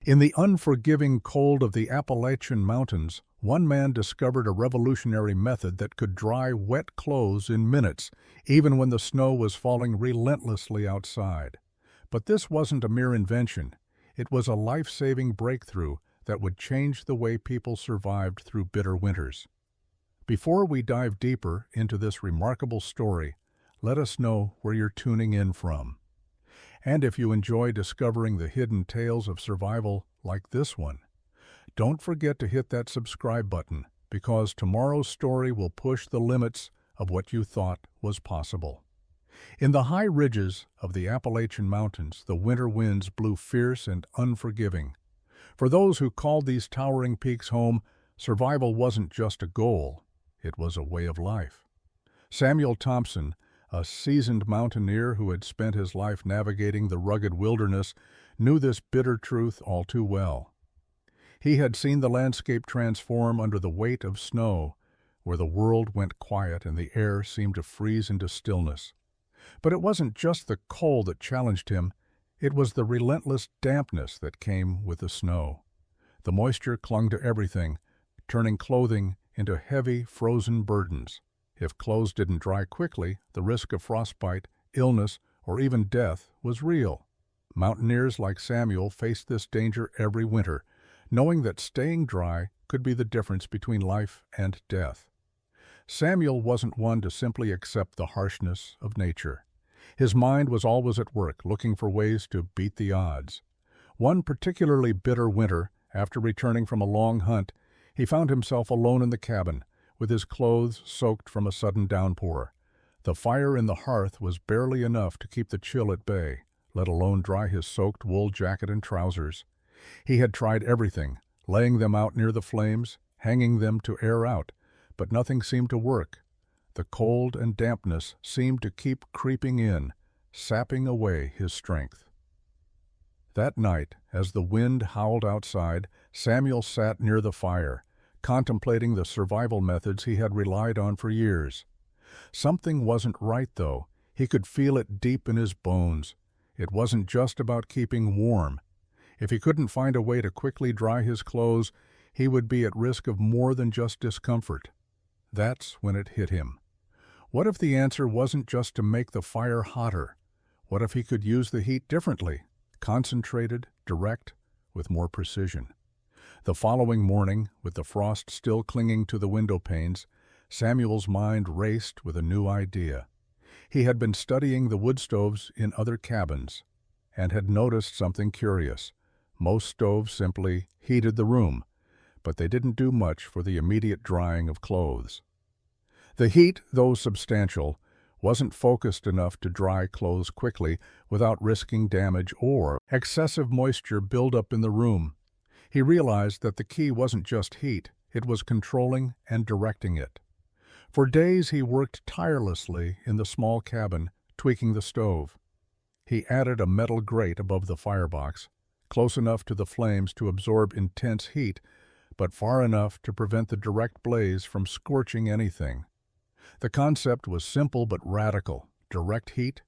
In the unforgiving cold of the Appalachian Mountains, one man discovered a revolutionary method that could dry wet clothes in minutes, even when the snow was falling relentlessly outside. But this wasn't a mere invention. It was a life-saving breakthrough that would change the way people survived through bitter winters. Before we dive deeper into this remarkable story, let us know where you're tuning in from. And if you enjoy discovering the hidden tales of survival like this one, don't forget to hit that subscribe button, because tomorrow's story will push the limits of what you thought was possible. In the high ridges of the Appalachian Mountains, the winter winds blew fierce and unforgiving. For those who called these towering peaks home, survival wasn't just a goal, it was a way of life. Samuel Thompson, a seasoned mountaineer who had spent his life navigating the rugged wilderness, knew this bitter truth all too well. He had seen the landscape transform under the weight of snow, where the world went quiet and the air seemed to freeze into stillness. But it wasn't just the cold that challenged him, it was the relentless dampness that came with the snow. The moisture clung to everything, turning clothing into heavy, frozen burdens. If clothes didn't dry quickly, the risk of frostbite, illness, or even death was real. Mountaineers like Samuel faced this danger every winter, knowing that staying dry could be the difference between life and death. Samuel wasn't one to simply accept the harshness of nature. His mind was always at work, looking for ways to beat the odds. One particularly bitter winter, after returning from a long hunt, he found himself alone in the cabin, with his clothes soaked from a sudden downpour. The fire in the hearth was barely enough to keep the chill at bay, let alone dry his soaked wool jacket and trousers. He had tried everything, laying them out near the flames, hanging them to air out, but nothing seemed to work. The cold and dampness seemed to keep creeping in, sapping away his strength. That night, as the wind howled outside, Samuel sat near the fire, contemplating the survival methods he had relied on for years. Something wasn't right, though. He could feel it deep in his bones. It wasn't just about keeping warm. If he couldn't find a way to quickly dry his clothes, he would be at risk of more than just discomfort. That's when it hit him. What if the answer wasn't just to make the fire hotter? What if he could use the heat differently, concentrated, direct, with more precision? The following morning, with the frost still clinging to the window panes, Samuel's mind raced with a new idea. He had been studying the wood stoves in other cabins and had noticed something curious. Most stoves simply heated the room, but they didn't do much for the immediate drying of clothes. The heat, though substantial, wasn't focused enough to dry clothes quickly without risking damage or excessive moisture buildup in the room. He realized that the key wasn't just heat, it was controlling and directing it. For days he worked tirelessly in the small cabin, tweaking the stove. He added a metal grate above the firebox, close enough to the flames to absorb intense heat, but far enough to prevent the direct blaze from scorching anything. The concept was simple but radical. Direct heat,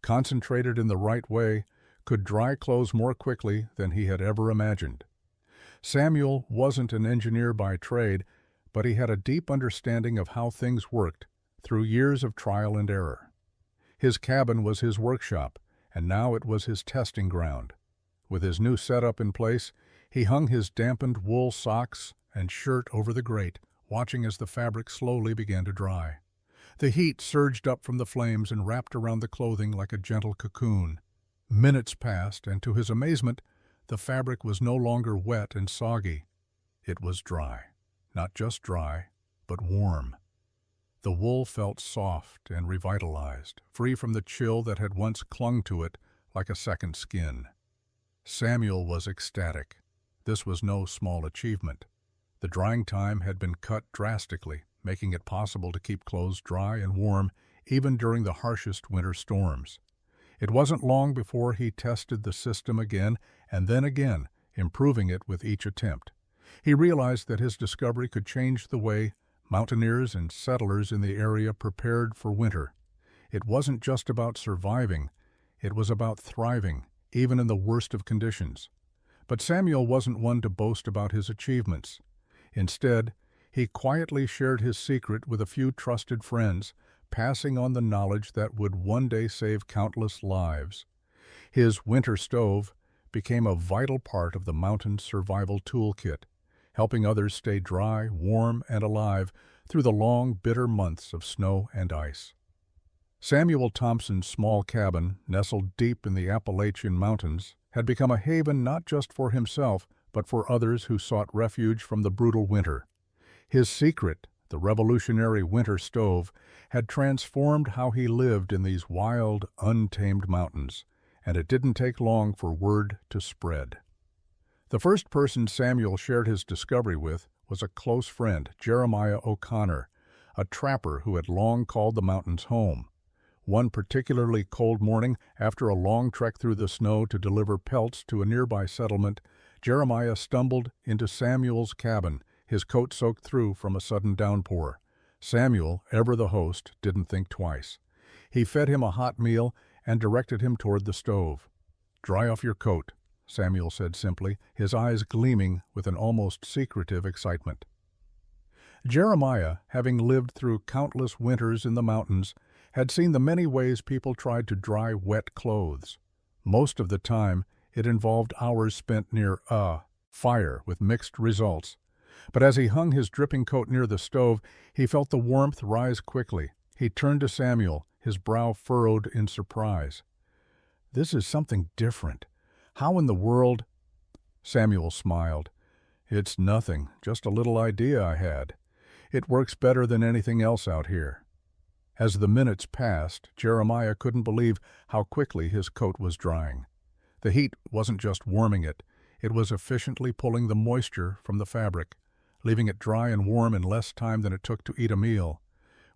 concentrated in the right way, could dry clothes more quickly than he had ever imagined. Samuel wasn't an engineer by trade, but he had a deep understanding of how things worked through years of trial and error. His cabin was his workshop, and now it was his testing ground. With his new setup in place, he hung his dampened wool socks and shirt over the grate, watching as the fabric slowly began to dry. The heat surged up from the flames and wrapped around the clothing like a gentle cocoon. Minutes passed, and to his amazement, the fabric was no longer wet and soggy. It was dry. Not just dry, but warm. The wool felt soft and revitalized, free from the chill that had once clung to it like a second skin. Samuel was ecstatic. This was no small achievement. The drying time had been cut drastically, making it possible to keep clothes dry and warm even during the harshest winter storms. It wasn't long before he tested the system again and then again, improving it with each attempt. He realized that his discovery could change the way mountaineers and settlers in the area prepared for winter. It wasn't just about surviving, it was about thriving, even in the worst of conditions. But Samuel wasn't one to boast about his achievements. Instead, he quietly shared his secret with a few trusted friends, passing on the knowledge that would one day save countless lives. His winter stove became a vital part of the mountain's survival toolkit, helping others stay dry, warm, and alive through the long, bitter months of snow and ice. Samuel Thompson's small cabin, nestled deep in the Appalachian Mountains, had become a haven not just for himself, but for others who sought refuge from the brutal winter. His secret, the revolutionary winter stove, had transformed how he lived in these wild, untamed mountains, and it didn't take long for word to spread. The first person Samuel shared his discovery with was a close friend, Jeremiah O'Connor, a trapper who had long called the mountains home. One particularly cold morning, after a long trek through the snow to deliver pelts to a nearby settlement, Jeremiah stumbled into Samuel's cabin, his coat soaked through from a sudden downpour. Samuel, ever the host, didn't think twice. He fed him a hot meal and directed him toward the stove. "Dry off your coat," Samuel said simply, his eyes gleaming with an almost secretive excitement. Jeremiah, having lived through countless winters in the mountains, had seen the many ways people tried to dry wet clothes. Most of the time, it involved hours spent near a fire with mixed results. But as he hung his dripping coat near the stove, he felt the warmth rise quickly. He turned to Samuel, his brow furrowed in surprise. "This is something different. How in the world—" Samuel smiled. "It's nothing, just a little idea I had. It works better than anything else out here." As the minutes passed, Jeremiah couldn't believe how quickly his coat was drying. The heat wasn't just warming it, it was efficiently pulling the moisture from the fabric, leaving it dry and warm in less time than it took to eat a meal.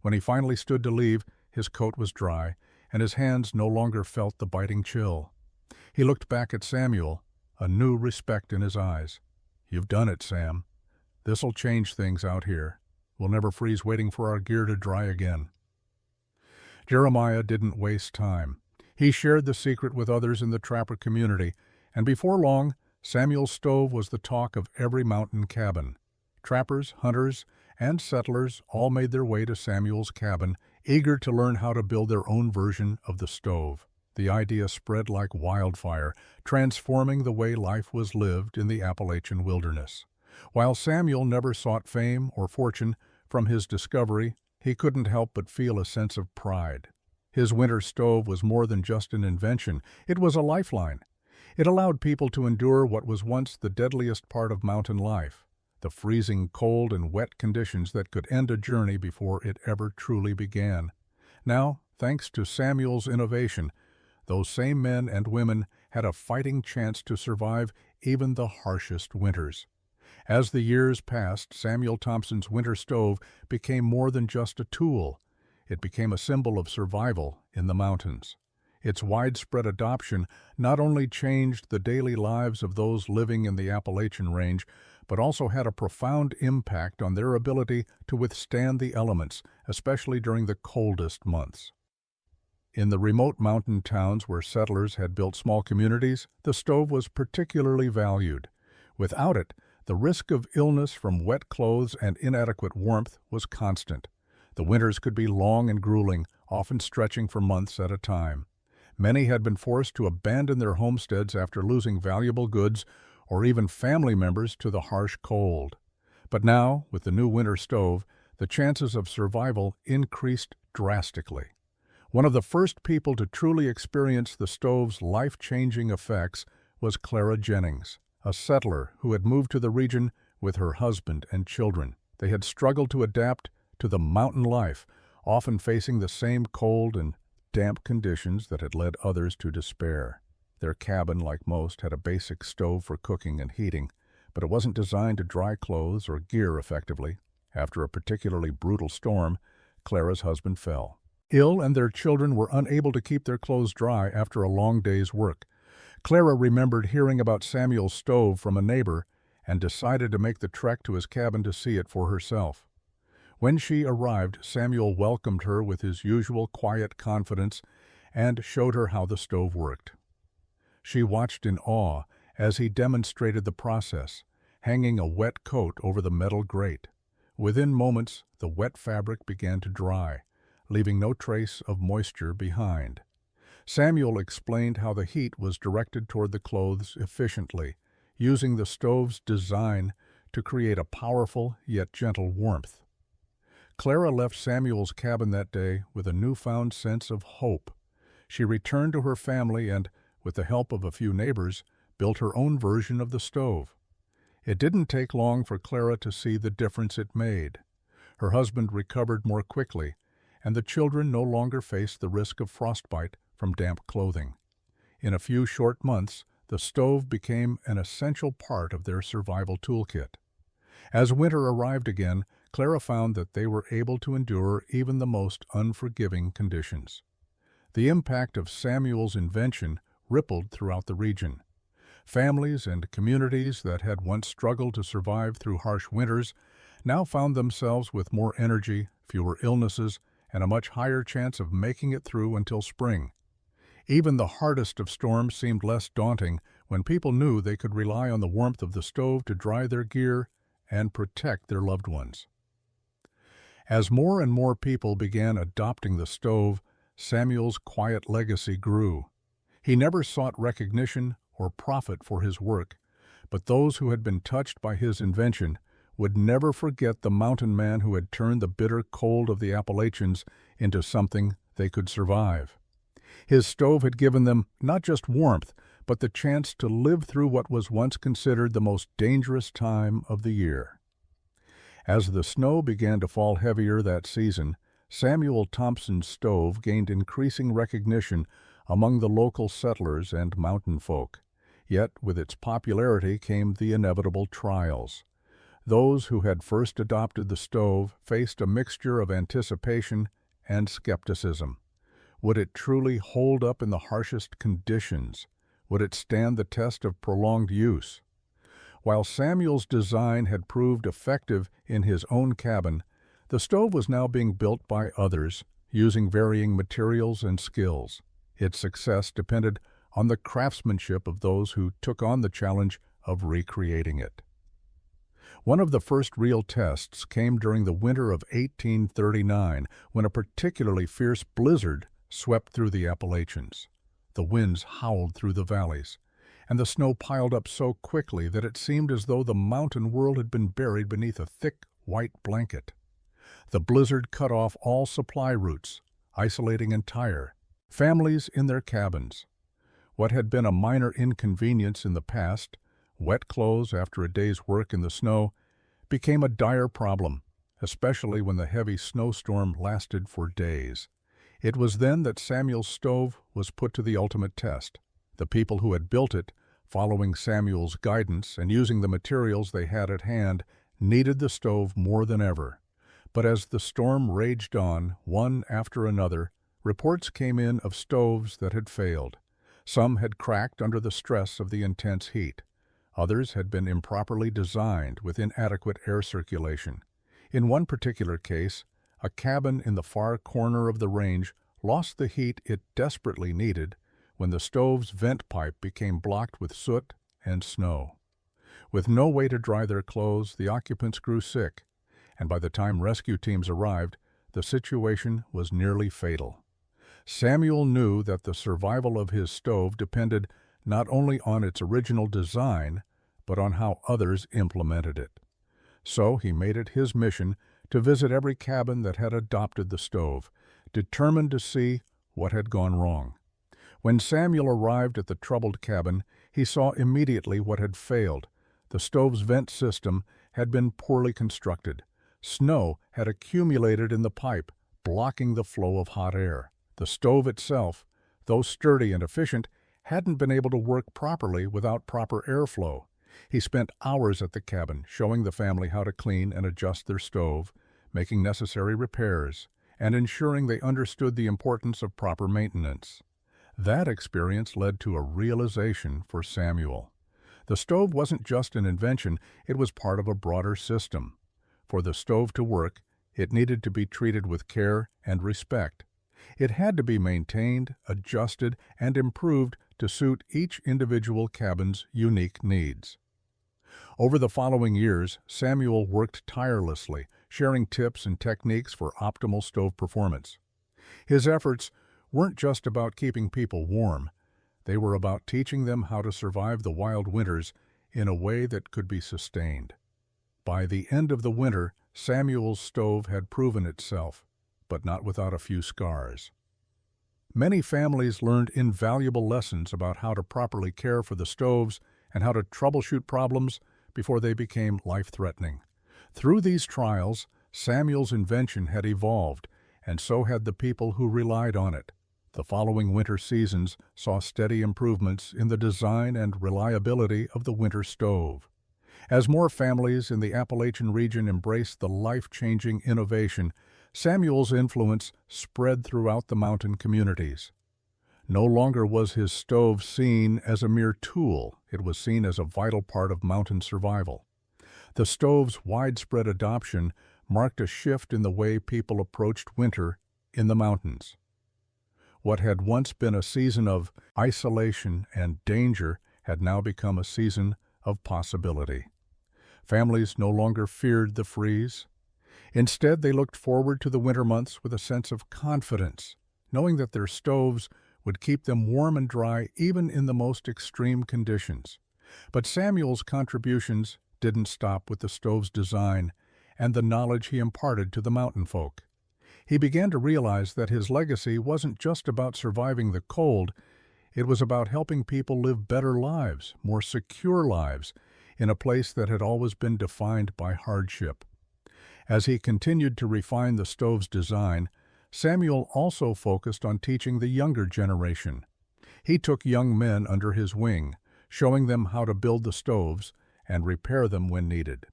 When he finally stood to leave, his coat was dry, and his hands no longer felt the biting chill. He looked back at Samuel, a new respect in his eyes. "You've done it, Sam. This'll change things out here. We'll never freeze waiting for our gear to dry again." Jeremiah didn't waste time. He shared the secret with others in the trapper community, and before long, Samuel's stove was the talk of every mountain cabin. Trappers, hunters, and settlers all made their way to Samuel's cabin, eager to learn how to build their own version of the stove. The idea spread like wildfire, transforming the way life was lived in the Appalachian wilderness. While Samuel never sought fame or fortune from his discovery, he couldn't help but feel a sense of pride. His winter stove was more than just an invention, it was a lifeline. It allowed people to endure what was once the deadliest part of mountain life, the freezing cold and wet conditions that could end a journey before it ever truly began. Now, thanks to Samuel's innovation, those same men and women had a fighting chance to survive even the harshest winters. As the years passed, Samuel Thompson's winter stove became more than just a tool. It became a symbol of survival in the mountains. Its widespread adoption not only changed the daily lives of those living in the Appalachian Range, but also had a profound impact on their ability to withstand the elements, especially during the coldest months. In the remote mountain towns where settlers had built small communities, the stove was particularly valued. Without it, the risk of illness from wet clothes and inadequate warmth was constant. The winters could be long and grueling, often stretching for months at a time. Many had been forced to abandon their homesteads after losing valuable goods or even family members to the harsh cold. But now, with the new winter stove, the chances of survival increased drastically. One of the first people to truly experience the stove's life-changing effects was Clara Jennings, a settler who had moved to the region with her husband and children. They had struggled to adapt to the mountain life, often facing the same cold and damp conditions that had led others to despair. Their cabin, like most, had a basic stove for cooking and heating, but it wasn't designed to dry clothes or gear effectively. After a particularly brutal storm, Clara's husband fell ill, and their children were unable to keep their clothes dry after a long day's work. Clara remembered hearing about Samuel's stove from a neighbor and decided to make the trek to his cabin to see it for herself. When she arrived, Samuel welcomed her with his usual quiet confidence and showed her how the stove worked. She watched in awe as he demonstrated the process, hanging a wet coat over the metal grate. Within moments, the wet fabric began to dry, leaving no trace of moisture behind. Samuel explained how the heat was directed toward the clothes efficiently, using the stove's design to create a powerful yet gentle warmth. Clara left Samuel's cabin that day with a newfound sense of hope. She returned to her family and, with the help of a few neighbors, built her own version of the stove. It didn't take long for Clara to see the difference it made. Her husband recovered more quickly, and the children no longer faced the risk of frostbite from damp clothing. In a few short months, the stove became an essential part of their survival toolkit. As winter arrived again, Clara found that they were able to endure even the most unforgiving conditions. The impact of Samuel's invention rippled throughout the region. Families and communities that had once struggled to survive through harsh winters now found themselves with more energy, fewer illnesses, and a much higher chance of making it through until spring. Even the hardest of storms seemed less daunting when people knew they could rely on the warmth of the stove to dry their gear and protect their loved ones. As more and more people began adopting the stove, Samuel's quiet legacy grew. He never sought recognition or profit for his work, but those who had been touched by his invention would never forget the mountain man who had turned the bitter cold of the Appalachians into something they could survive. His stove had given them not just warmth, but the chance to live through what was once considered the most dangerous time of the year. As the snow began to fall heavier that season, Samuel Thompson's stove gained increasing recognition among the local settlers and mountain folk. Yet with its popularity came the inevitable trials. Those who had first adopted the stove faced a mixture of anticipation and skepticism. Would it truly hold up in the harshest conditions? Would it stand the test of prolonged use? While Samuel's design had proved effective in his own cabin, the stove was now being built by others, using varying materials and skills. Its success depended on the craftsmanship of those who took on the challenge of recreating it. One of the first real tests came during the winter of 1839, when a particularly fierce blizzard swept through the Appalachians. The winds howled through the valleys, and the snow piled up so quickly that it seemed as though the mountain world had been buried beneath a thick, white blanket. The blizzard cut off all supply routes, isolating entire families in their cabins. What had been a minor inconvenience in the past, wet clothes after a day's work in the snow, became a dire problem, especially when the heavy snowstorm lasted for days. It was then that Samuel's stove was put to the ultimate test. The people who had built it, following Samuel's guidance and using the materials they had at hand, needed the stove more than ever. But as the storm raged on, one after another, reports came in of stoves that had failed. Some had cracked under the stress of the intense heat. Others had been improperly designed with inadequate air circulation. In one particular case, a cabin in the far corner of the range lost the heat it desperately needed when the stove's vent pipe became blocked with soot and snow. With no way to dry their clothes, the occupants grew sick, and by the time rescue teams arrived, the situation was nearly fatal. Samuel knew that the survival of his stove depended not only on its original design, but on how others implemented it. So he made it his mission to visit every cabin that had adopted the stove, determined to see what had gone wrong. When Samuel arrived at the troubled cabin, he saw immediately what had failed. The stove's vent system had been poorly constructed. Snow had accumulated in the pipe, blocking the flow of hot air. The stove itself, though sturdy and efficient, hadn't been able to work properly without proper airflow. He spent hours at the cabin, showing the family how to clean and adjust their stove, making necessary repairs, and ensuring they understood the importance of proper maintenance. That experience led to a realization for Samuel. The stove wasn't just an invention, it was part of a broader system. For the stove to work, it needed to be treated with care and respect. It had to be maintained, adjusted, and improved to suit each individual cabin's unique needs. Over the following years, Samuel worked tirelessly, sharing tips and techniques for optimal stove performance. His efforts weren't just about keeping people warm. They were about teaching them how to survive the wild winters in a way that could be sustained. By the end of the winter, Samuel's stove had proven itself, but not without a few scars. Many families learned invaluable lessons about how to properly care for the stoves and how to troubleshoot problems before they became life-threatening. Through these trials, Samuel's invention had evolved, and so had the people who relied on it. The following winter seasons saw steady improvements in the design and reliability of the winter stove. As more families in the Appalachian region embraced the life-changing innovation, Samuel's influence spread throughout the mountain communities. No longer was his stove seen as a mere tool, it was seen as a vital part of mountain survival. The stove's widespread adoption marked a shift in the way people approached winter in the mountains. What had once been a season of isolation and danger had now become a season of possibility. Families no longer feared the freeze. Instead, they looked forward to the winter months with a sense of confidence, knowing that their stoves would keep them warm and dry even in the most extreme conditions. But Samuel's contributions didn't stop with the stove's design and the knowledge he imparted to the mountain folk. He began to realize that his legacy wasn't just about surviving the cold, it was about helping people live better lives, more secure lives, in a place that had always been defined by hardship. As he continued to refine the stove's design, Samuel also focused on teaching the younger generation. He took young men under his wing, showing them how to build the stoves and repair them when needed.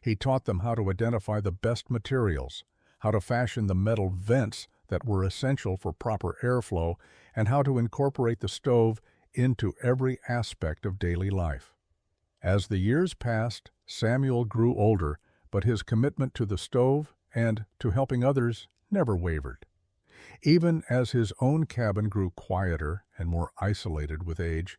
He taught them how to identify the best materials, how to fashion the metal vents that were essential for proper airflow, and how to incorporate the stove into every aspect of daily life. As the years passed, Samuel grew older, but his commitment to the stove and to helping others never wavered. Even as his own cabin grew quieter and more isolated with age,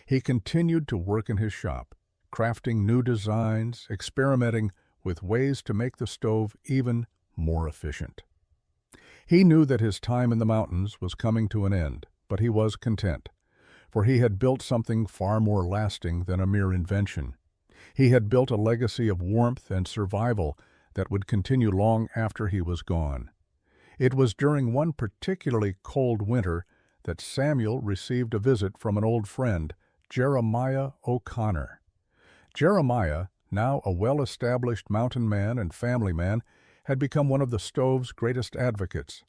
he continued to work in his shop, crafting new designs, experimenting with ways to make the stove even more efficient. He knew that his time in the mountains was coming to an end, but he was content, for he had built something far more lasting than a mere invention. He had built a legacy of warmth and survival that would continue long after he was gone. It was during one particularly cold winter that Samuel received a visit from an old friend, Jeremiah O'Connor. Jeremiah, now a well-established mountain man and family man, had become one of the stove's greatest advocates.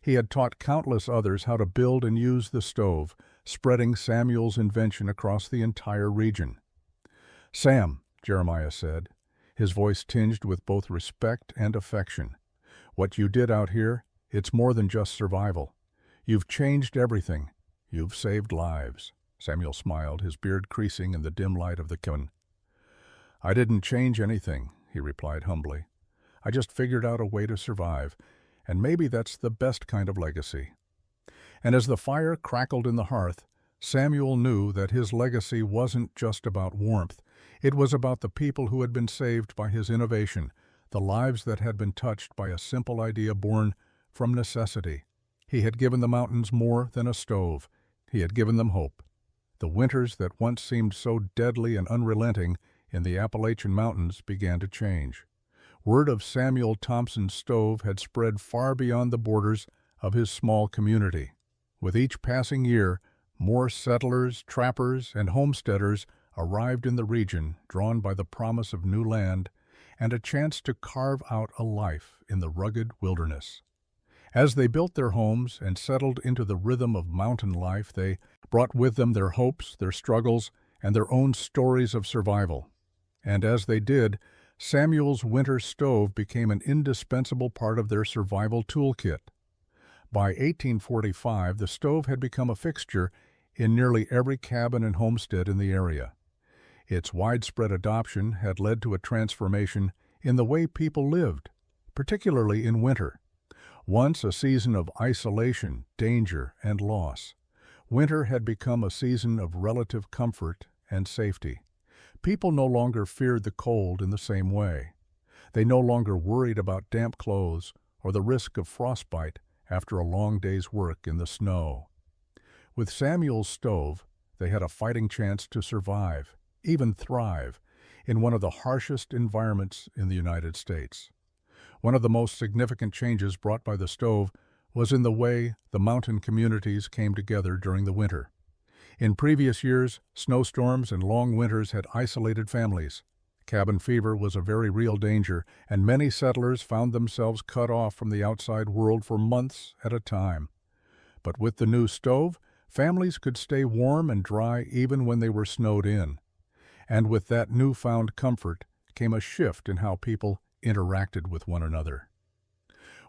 He had taught countless others how to build and use the stove, spreading Samuel's invention across the entire region. "Sam," Jeremiah said, his voice tinged with both respect and affection, "what you did out here, it's more than just survival. You've changed everything. You've saved lives." Samuel smiled, his beard creasing in the dim light of the cabin. "I didn't change anything," he replied humbly. "I just figured out a way to survive, and maybe that's the best kind of legacy." And as the fire crackled in the hearth, Samuel knew that his legacy wasn't just about warmth. It was about the people who had been saved by his innovation, the lives that had been touched by a simple idea born from necessity. He had given the mountains more than a stove. He had given them hope. The winters that once seemed so deadly and unrelenting in the Appalachian Mountains began to change. Word of Samuel Thompson's stove had spread far beyond the borders of his small community. With each passing year, more settlers, trappers, and homesteaders arrived in the region, drawn by the promise of new land and a chance to carve out a life in the rugged wilderness. As they built their homes and settled into the rhythm of mountain life, they brought with them their hopes, their struggles, and their own stories of survival. And as they did, Samuel's winter stove became an indispensable part of their survival toolkit. By 1845, the stove had become a fixture in nearly every cabin and homestead in the area. Its widespread adoption had led to a transformation in the way people lived, particularly in winter. Once a season of isolation, danger, and loss, Winter had become a season of relative comfort and safety. People no longer feared the cold in the same way. They no longer worried about damp clothes or the risk of frostbite after a long day's work in the snow. With Samuel's stove, they had a fighting chance to survive, even thrive, in one of the harshest environments in the United States. One of the most significant changes brought by the stove was in the way the mountain communities came together during the winter. In previous years, snowstorms and long winters had isolated families. Cabin fever was a very real danger, and many settlers found themselves cut off from the outside world for months at a time. But with the new stove, families could stay warm and dry even when they were snowed in. And with that newfound comfort came a shift in how people interacted with one another.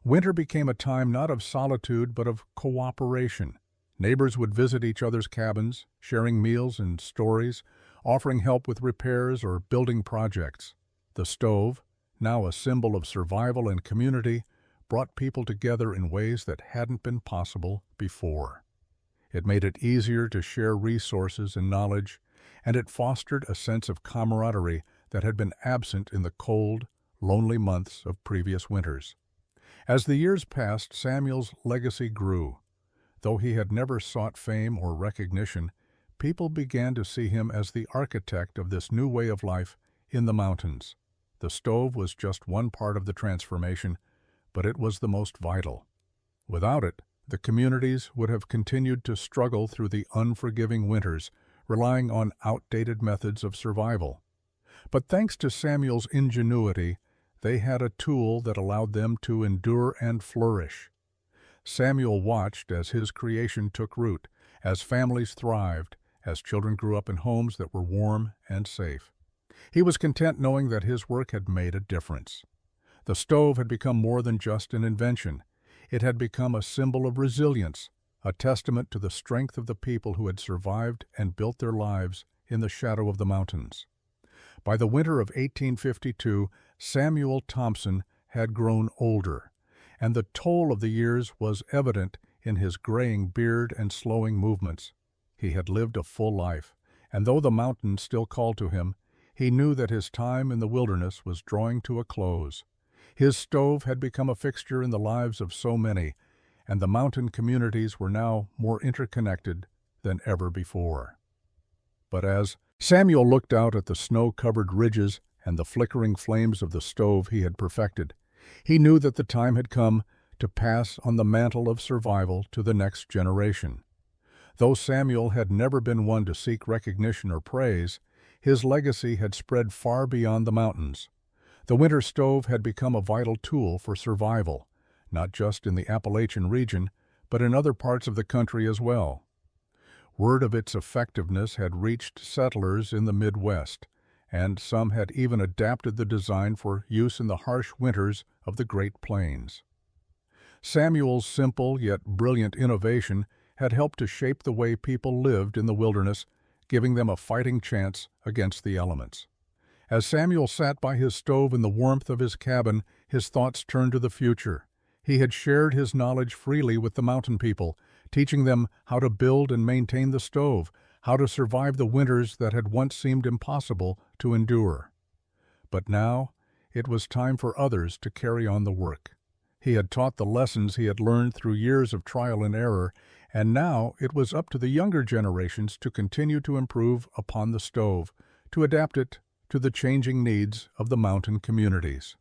Winter became a time not of solitude but of cooperation. Neighbors would visit each other's cabins, sharing meals and stories, offering help with repairs or building projects. The stove, now a symbol of survival and community, brought people together in ways that hadn't been possible before. It made it easier to share resources and knowledge, and it fostered a sense of camaraderie that had been absent in the cold, lonely months of previous winters. As the years passed, Samuel's legacy grew. Though he had never sought fame or recognition, people began to see him as the architect of this new way of life in the mountains. The stove was just one part of the transformation, but it was the most vital. Without it, the communities would have continued to struggle through the unforgiving winters, relying on outdated methods of survival. But thanks to Samuel's ingenuity, they had a tool that allowed them to endure and flourish. Samuel watched as his creation took root, as families thrived, as children grew up in homes that were warm and safe. He was content knowing that his work had made a difference. The stove had become more than just an invention. It had become a symbol of resilience, a testament to the strength of the people who had survived and built their lives in the shadow of the mountains. By the winter of 1852, Samuel Thompson had grown older, and the toll of the years was evident in his graying beard and slowing movements. He had lived a full life, and though the mountains still called to him, he knew that his time in the wilderness was drawing to a close. His stove had become a fixture in the lives of so many, and the mountain communities were now more interconnected than ever before. But as Samuel looked out at the snow-covered ridges and the flickering flames of the stove he had perfected, he knew that the time had come to pass on the mantle of survival to the next generation. Though Samuel had never been one to seek recognition or praise, his legacy had spread far beyond the mountains. The winter stove had become a vital tool for survival, not just in the Appalachian region, but in other parts of the country as well. Word of its effectiveness had reached settlers in the Midwest, and some had even adapted the design for use in the harsh winters of the Great Plains. Samuel's simple yet brilliant innovation had helped to shape the way people lived in the wilderness, giving them a fighting chance against the elements. As Samuel sat by his stove in the warmth of his cabin, his thoughts turned to the future. He had shared his knowledge freely with the mountain people, teaching them how to build and maintain the stove, how to survive the winters that had once seemed impossible to endure. But now it was time for others to carry on the work. He had taught the lessons he had learned through years of trial and error, and now it was up to the younger generations to continue to improve upon the stove, to adapt it to the changing needs of the mountain communities.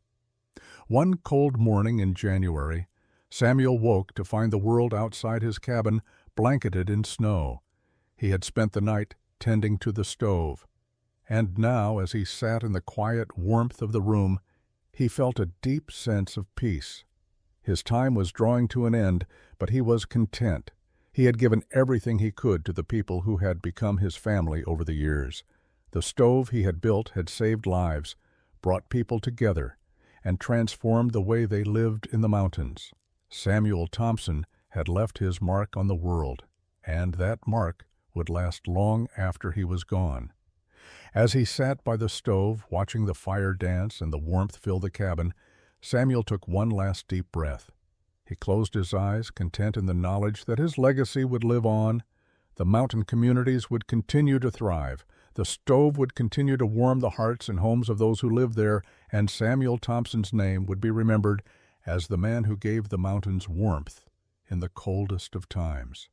One cold morning in January, Samuel woke to find the world outside his cabin blanketed in snow. He had spent the night tending to the stove, and now, as he sat in the quiet warmth of the room, he felt a deep sense of peace. His time was drawing to an end, but he was content. He had given everything he could to the people who had become his family over the years. The stove he had built had saved lives, brought people together, and transformed the way they lived in the mountains. Samuel Thompson had left his mark on the world, and that mark would last long after he was gone. As he sat by the stove, watching the fire dance and the warmth fill the cabin, Samuel took one last deep breath. He closed his eyes, content in the knowledge that his legacy would live on. The mountain communities would continue to thrive. The stove would continue to warm the hearts and homes of those who lived there, and Samuel Thompson's name would be remembered as the man who gave the mountains warmth in the coldest of times.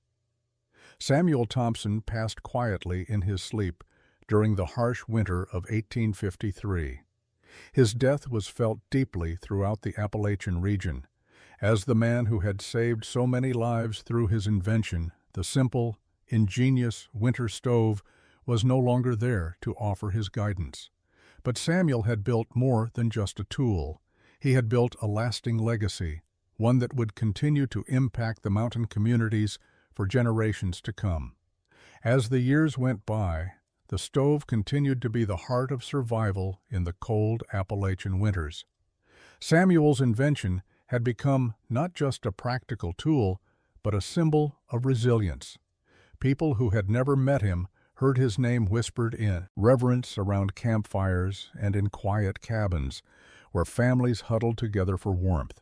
Samuel Thompson passed quietly in his sleep during the harsh winter of 1853. His death was felt deeply throughout the Appalachian region, as the man who had saved so many lives through his invention, the simple, ingenious winter stove, was no longer there to offer his guidance. But Samuel had built more than just a tool. He had built a lasting legacy, one that would continue to impact the mountain communities for generations to come. As the years went by, the stove continued to be the heart of survival in the cold Appalachian winters. Samuel's invention had become not just a practical tool, but a symbol of resilience. People who had never met him heard his name whispered in reverence around campfires and in quiet cabins, where families huddled together for warmth.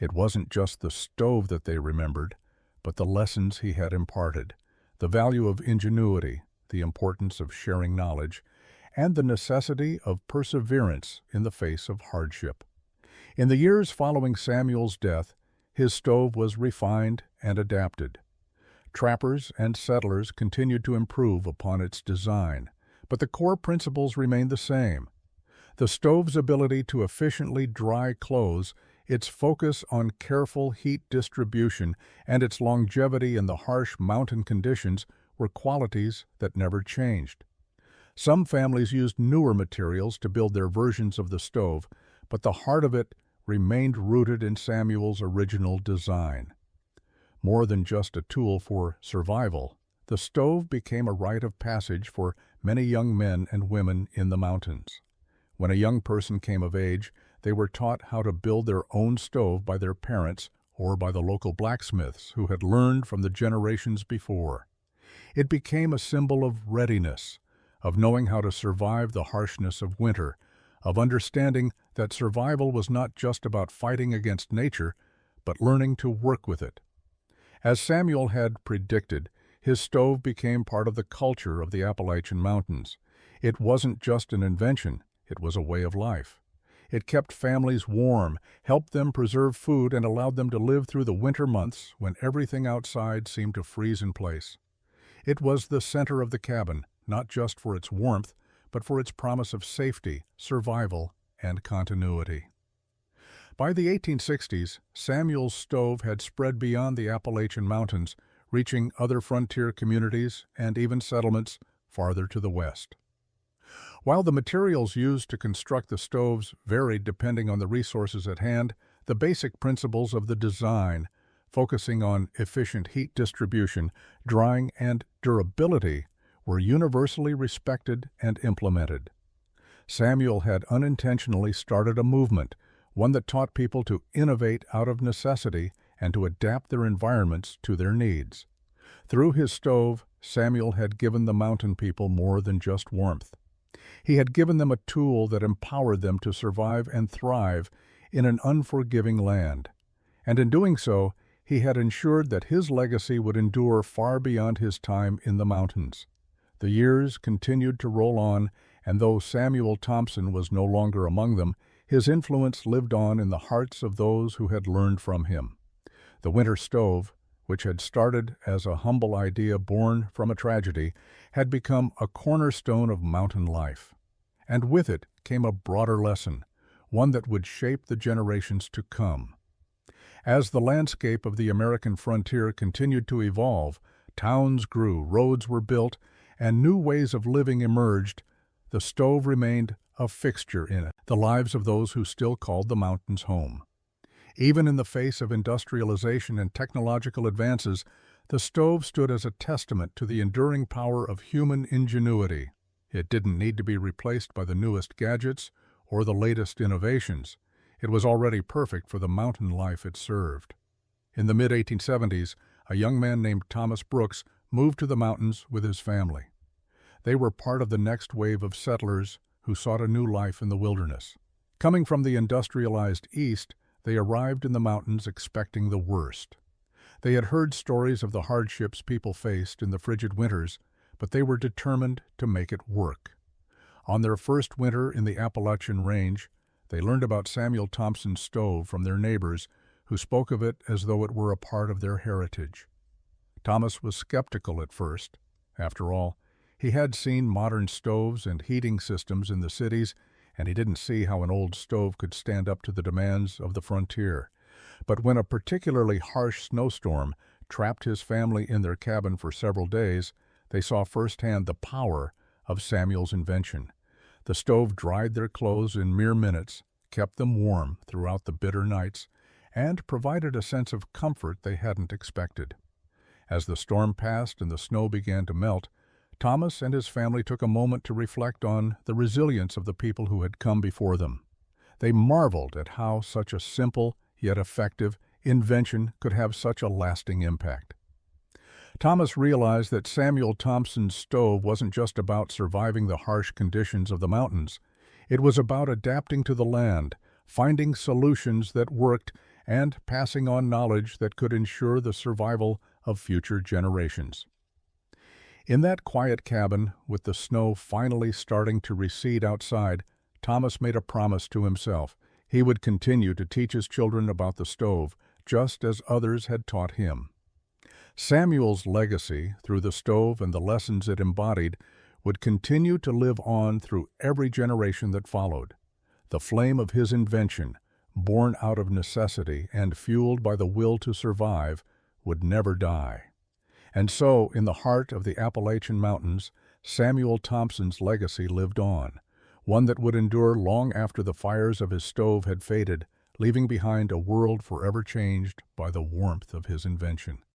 It wasn't just the stove that they remembered, but the lessons he had imparted, the value of ingenuity, the importance of sharing knowledge, and the necessity of perseverance in the face of hardship. In the years following Samuel's death, his stove was refined and adapted. Trappers and settlers continued to improve upon its design, but the core principles remained the same. The stove's ability to efficiently dry clothes, its focus on careful heat distribution, and its longevity in the harsh mountain conditions were qualities that never changed. Some families used newer materials to build their versions of the stove, but the heart of it remained rooted in Samuel's original design. More than just a tool for survival, the stove became a rite of passage for many young men and women in the mountains. When a young person came of age, they were taught how to build their own stove by their parents or by the local blacksmiths who had learned from the generations before. It became a symbol of readiness, of knowing how to survive the harshness of winter, of understanding that survival was not just about fighting against nature, but learning to work with it. As Samuel had predicted, his stove became part of the culture of the Appalachian Mountains. It wasn't just an invention, it was a way of life. It kept families warm, helped them preserve food, and allowed them to live through the winter months when everything outside seemed to freeze in place. It was the center of the cabin, not just for its warmth, but for its promise of safety, survival, and continuity. By the 1860s, Samuel's stove had spread beyond the Appalachian Mountains, reaching other frontier communities and even settlements farther to the west. While the materials used to construct the stoves varied depending on the resources at hand, the basic principles of the design, focusing on efficient heat distribution, drying, and durability, were universally respected and implemented. Samuel had unintentionally started a movement, one that taught people to innovate out of necessity and to adapt their environments to their needs. Through his stove, Samuel had given the mountain people more than just warmth. He had given them a tool that empowered them to survive and thrive in an unforgiving land. And in doing so, he had ensured that his legacy would endure far beyond his time in the mountains. The years continued to roll on, and though Samuel Thompson was no longer among them, his influence lived on in the hearts of those who had learned from him. The winter stove, which had started as a humble idea born from a tragedy, had become a cornerstone of mountain life. And with it came a broader lesson, one that would shape the generations to come. As the landscape of the American frontier continued to evolve, towns grew, roads were built, and new ways of living emerged, the stove remained a fixture in the lives of those who still called the mountains home. Even in the face of industrialization and technological advances, the stove stood as a testament to the enduring power of human ingenuity. It didn't need to be replaced by the newest gadgets or the latest innovations. It was already perfect for the mountain life it served. In the mid-1870s, a young man named Thomas Brooks moved to the mountains with his family. They were part of the next wave of settlers who sought a new life in the wilderness. Coming from the industrialized East, they arrived in the mountains expecting the worst. They had heard stories of the hardships people faced in the frigid winters, but they were determined to make it work. On their first winter in the Appalachian Range, they learned about Samuel Thompson's stove from their neighbors, who spoke of it as though it were a part of their heritage. Thomas was skeptical at first. After all, he had seen modern stoves and heating systems in the cities, and he didn't see how an old stove could stand up to the demands of the frontier. But when a particularly harsh snowstorm trapped his family in their cabin for several days, they saw firsthand the power of Samuel's invention. The stove dried their clothes in mere minutes, kept them warm throughout the bitter nights, and provided a sense of comfort they hadn't expected. As the storm passed and the snow began to melt, Thomas and his family took a moment to reflect on the resilience of the people who had come before them. They marveled at how such a simple yet effective invention could have such a lasting impact. Thomas realized that Samuel Thompson's stove wasn't just about surviving the harsh conditions of the mountains. It was about adapting to the land, finding solutions that worked, and passing on knowledge that could ensure the survival of future generations. In that quiet cabin, with the snow finally starting to recede outside, Thomas made a promise to himself. He would continue to teach his children about the stove, just as others had taught him. Samuel's legacy, through the stove and the lessons it embodied, would continue to live on through every generation that followed. The flame of his invention, born out of necessity and fueled by the will to survive, would never die. And so, in the heart of the Appalachian Mountains, Samuel Thompson's legacy lived on, one that would endure long after the fires of his stove had faded, leaving behind a world forever changed by the warmth of his invention.